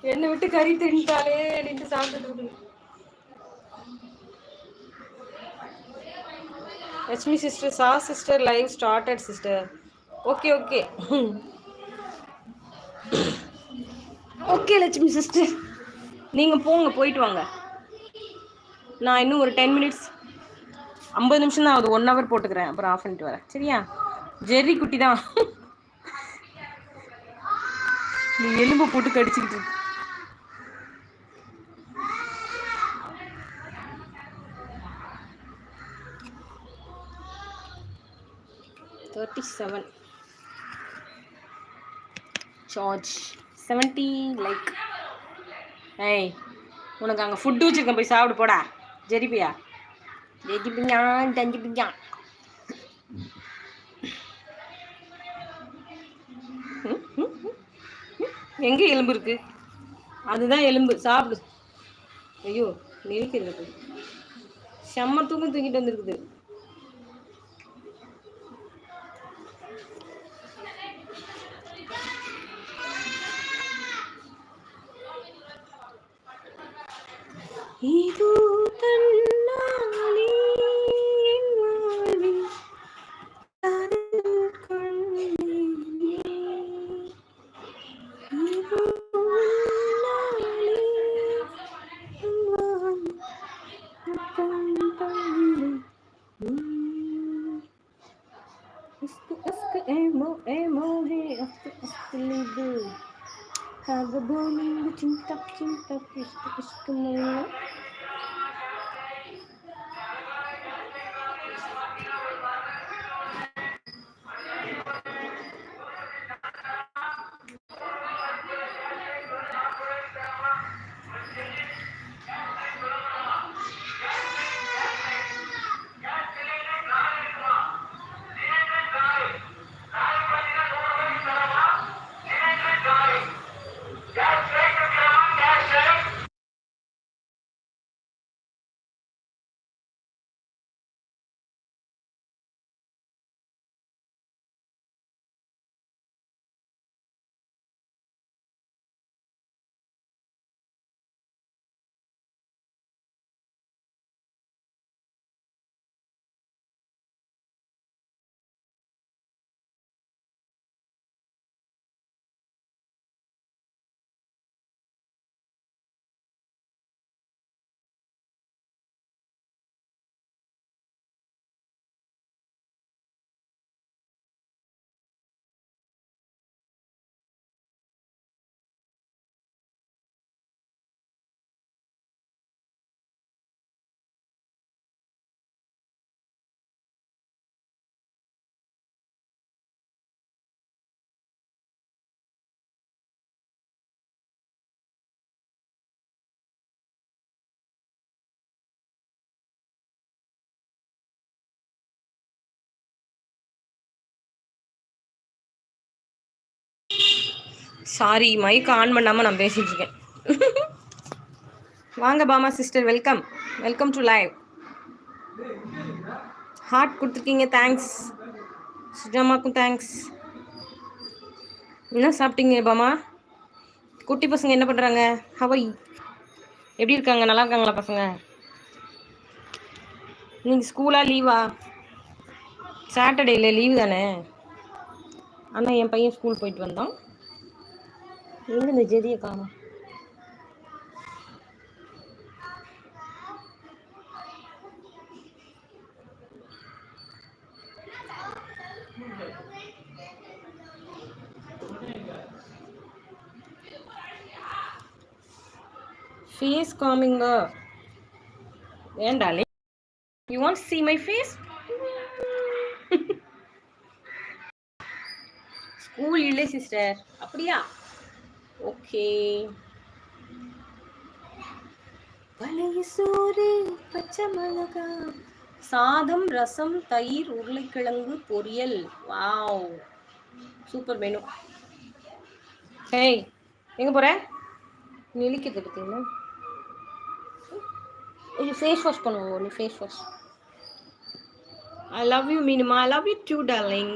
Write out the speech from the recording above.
என்னை விட்டு கறி தின்ட்டாலே அப்படின்ட்டு சாப்பிட்டுட்டு இருக்கு. Lakshmi sister, sister live started sister. Okay okay okay Lakshmi sister, நீங்கள் போங்க, போயிட்டு வாங்க. நான் இன்னும் ஒரு 10 மினிட்ஸ் 50 நிமிஷம் தான் ஆகுது. 1 ஹவர் போட்டுக்கிறேன், அப்புறம் ஆஃப் பண்ணிட்டு வரேன். சரியா? ஜெர்ரி குட்டி தான் நீ எலும்பு போட்டு கடிச்சுக்கிட்டு. 37 சார்ஜ் 70 லைக். ஏய், உனக்கு அங்கே ஃபுட்டு வச்சுருக்கேன், போய் சாப்பிடு போடா. ஜெரிப்பியா ஜெரிப்பியா டஞ்சிப்பியா. எங்கே எலும்பு இருக்கு? அதுதான் எலும்பு, சாப்பிடு. ஐயோ நெருக்கிறது, செம்ம தூங்கிட்டு வந்துருக்குது. இது தன்னாலே வாழ்வில் காதல் கொண்டேனே. இது உன்னாலே வாழ்வில் முத்தம் தந்தேன். இஸ்கு இஸ்கு ஏமோ ஏமோ ஹே அஸ்கு அஸ்கு Hagabonung cintak cintak istu istu mulu. Sorry, mic on பண்ணாமல் நான் பேசிட்டு இருக்கேன். வாங்க Bama sister, welcome welcome to live. Heart கொடுத்துருக்கீங்க, தேங்க்ஸ். சுஜாமாக்கும் தேங்க்ஸ். என்ன சாப்பிட்டீங்க பாமா? குட்டி பசங்க என்ன பண்ணுறாங்க? ஹவை எப்படி இருக்காங்க? நல்லா இருக்காங்களா பசங்க? நீங்கள் ஸ்கூலா லீவா? சாட்டர்டேல லீவு தானே. ஆனால் என் பையன் ஸ்கூல் போயிட்டு வந்தான். எங்கே இந்த ஜெதியை காணும்? ஃபேஸ் காமிங்க வேண்டாலே. You want see my face? School இல்லை சிஸ்டர். அப்படியா? ஓகே. பழைய சோறு, பச்சை மிளகா, சாதம், ரசம், தயிர், உருளைக்கிழங்கு பொரியல். Wow, super menu. ஹேய், எங்கே போகிற? நெளிக்கிறது பார்த்தீங்களா? இது ஃபேஸ் வாஷ் பண்ணுவோம். நீ face wash. I love you மீனுமா. I love you too darling.